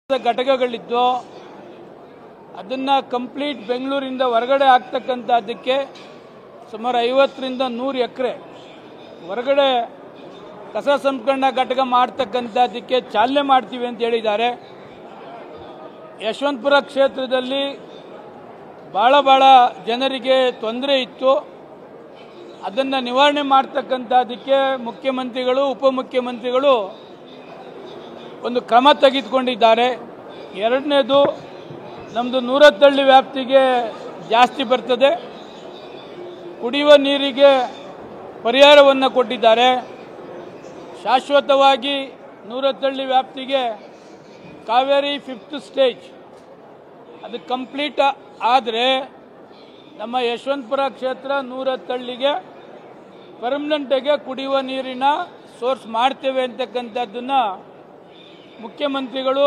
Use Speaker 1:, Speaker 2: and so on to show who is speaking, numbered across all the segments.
Speaker 1: ಘಟಕಗಳಿದ್ದು ಅದನ್ನು ಕಂಪ್ಲೀಟ್ ಬೆಂಗಳೂರಿಂದ ಹೊರಗಡೆ ಆಗ್ತಕ್ಕಂಥದ್ದಕ್ಕೆ ಸುಮಾರು 50ರಿಂದ 100 ಎಕರೆ ಹೊರಗಡೆ ಕಸ ಸಂಸ್ಕರಣಾ ಘಟಕ ಮಾಡ್ತಕ್ಕಂಥದ್ದಕ್ಕೆ ಚಾಲನೆ ಮಾಡ್ತೀವಿ ಅಂತ ಹೇಳಿದ್ದಾರೆ. ಯಶವಂತಪುರ ಕ್ಷೇತ್ರದಲ್ಲಿ ಭಾಳ ಜನರಿಗೆ ತೊಂದರೆ ಇತ್ತು. ಅದನ್ನು ನಿವಾರಣೆ ಮಾಡ್ತಕ್ಕಂಥದ್ದಕ್ಕೆ ಮುಖ್ಯಮಂತ್ರಿಗಳು ಉಪಮುಖ್ಯಮಂತ್ರಿಗಳು ಒಂದು ಕ್ರಮ ತೆಗೆದುಕೊಂಡಿದ್ದಾರೆ. ಎರಡನೇದು, ನಮ್ಮದು ನೂರತ್ತಳ್ಳಿ ವ್ಯಾಪ್ತಿಗೆ ಜಾಸ್ತಿ ಬರ್ತದೆ. ಕುಡಿಯುವ ನೀರಿಗೆ ಪರಿಹಾರವನ್ನು ಕೊಟ್ಟಿದ್ದಾರೆ. ಶಾಶ್ವತವಾಗಿ ನೂರತ್ತಳ್ಳಿ ವ್ಯಾಪ್ತಿಗೆ ಕಾವೇರಿ 5th ಸ್ಟೇಜ್ ಅದು ಕಂಪ್ಲೀಟ್ ಆದರೆ ನಮ್ಮ ಯಶವಂತಪುರ ಕ್ಷೇತ್ರ ನೂರತ್ತಳ್ಳಿಗೆ ಪರ್ಮನೆಂಟಾಗಿ ಕುಡಿಯುವ ನೀರಿನ ಸೋರ್ಸ್ ಮಾಡ್ತೇವೆ ಅಂತಕ್ಕಂಥದ್ದನ್ನು ಮುಖ್ಯಮಂತ್ರಿಗಳು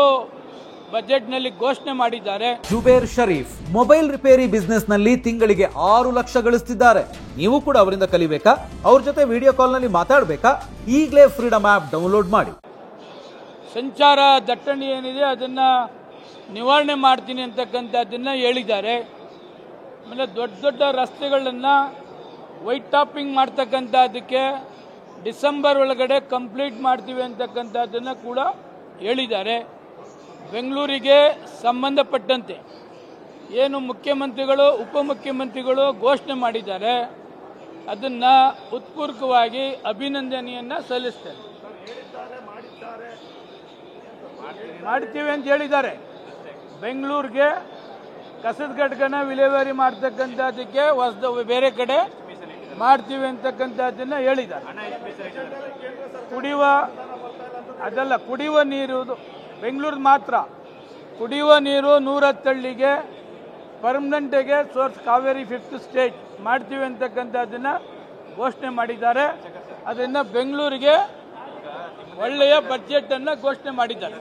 Speaker 1: ಬಜೆಟ್ನಲ್ಲಿ ಘೋಷಣೆ ಮಾಡಿದ್ದಾರೆ.
Speaker 2: Zubair Sharif mobile repair business ನಲ್ಲಿ ತಿಂಗಳಿಗೆ 6 ಲಕ್ಷ ಗಳಿಸ್ತಿದ್ದಾರೆ. ನೀವು ಕೂಡ ಅವರಿಂದ ಕಲಿಬೇಕಾ? ಅವ್ರ ಜೊತೆ ವಿಡಿಯೋ ಕಾಲ್ ನಲ್ಲಿ ಮಾತಾಡಬೇಕಾ? ಈಗಲೇ ಫ್ರೀಡಮ್ ಆಪ್ ಡೌನ್ಲೋಡ್ ಮಾಡಿ.
Speaker 1: ಸಂಚಾರ ದಟ್ಟಣೆ ಏನಿದೆ ಅದನ್ನು ನಿವಾರಣೆ ಮಾಡ್ತೀನಿ ಅಂತಕ್ಕಂಥದ್ದನ್ನು ಹೇಳಿದ್ದಾರೆ. ಆಮೇಲೆ ದೊಡ್ಡ ರಸ್ತೆಗಳನ್ನು ವೈಟ್ ಟಾಪಿಂಗ್ ಮಾಡ್ತಕ್ಕಂಥದ್ದಕ್ಕೆ ಡಿಸೆಂಬರ್ ಒಳಗಡೆ ಕಂಪ್ಲೀಟ್ ಮಾಡ್ತೀವಿ ಅಂತಕ್ಕಂಥದ್ದನ್ನು ಕೂಡ ಹೇಳಿದ್ದಾರೆ. ಬೆಂಗಳೂರಿಗೆ ಸಂಬಂಧಪಟ್ಟಂತೆ ಏನು ಮುಖ್ಯಮಂತ್ರಿಗಳು ಉಪಮುಖ್ಯಮಂತ್ರಿಗಳು ಘೋಷಣೆ ಮಾಡಿದ್ದಾರೆ ಅದನ್ನು ಉತ್ಪೂರ್ವಕವಾಗಿ ಅಭಿನಂದನೆಯನ್ನು ಸಲ್ಲಿಸ್ತೇನೆ. ಮಾಡ್ತೀವಿ ಅಂತ ಹೇಳಿದ್ದಾರೆ. ಬೆಂಗಳೂರಿಗೆ ಕಸದ ಘಟಕನ ವಿಲೇವಾರಿ ಮಾಡ್ತಕ್ಕಂಥದ್ದಕ್ಕೆ ಬೇರೆ ಕಡೆ ಮಾಡ್ತೀವಿ ಅಂತಕ್ಕಂಥದ್ದನ್ನು ಹೇಳಿದ್ದಾರೆ. ಕುಡಿಯುವ ನೀರು ಬೆಂಗಳೂರು ಮಾತ್ರ ಕುಡಿಯುವ ನೀರು ನೂರತ್ತಳ್ಳಿಗೆ ಪರ್ಮನೆಂಟಾಗೆ ಸೋರ್ಸ್ ಕಾವೇರಿ 5th ಸ್ಟೇಜ್ ಮಾಡ್ತೀವಿ ಅಂತಕ್ಕಂಥದ್ದನ್ನು ಘೋಷಣೆ ಮಾಡಿದ್ದಾರೆ. ಅದನ್ನು ಬೆಂಗಳೂರಿಗೆ ಒಳ್ಳೆಯ ಬಜೆಟನ್ನು ಘೋಷಣೆ ಮಾಡಿದ್ದಾರೆ.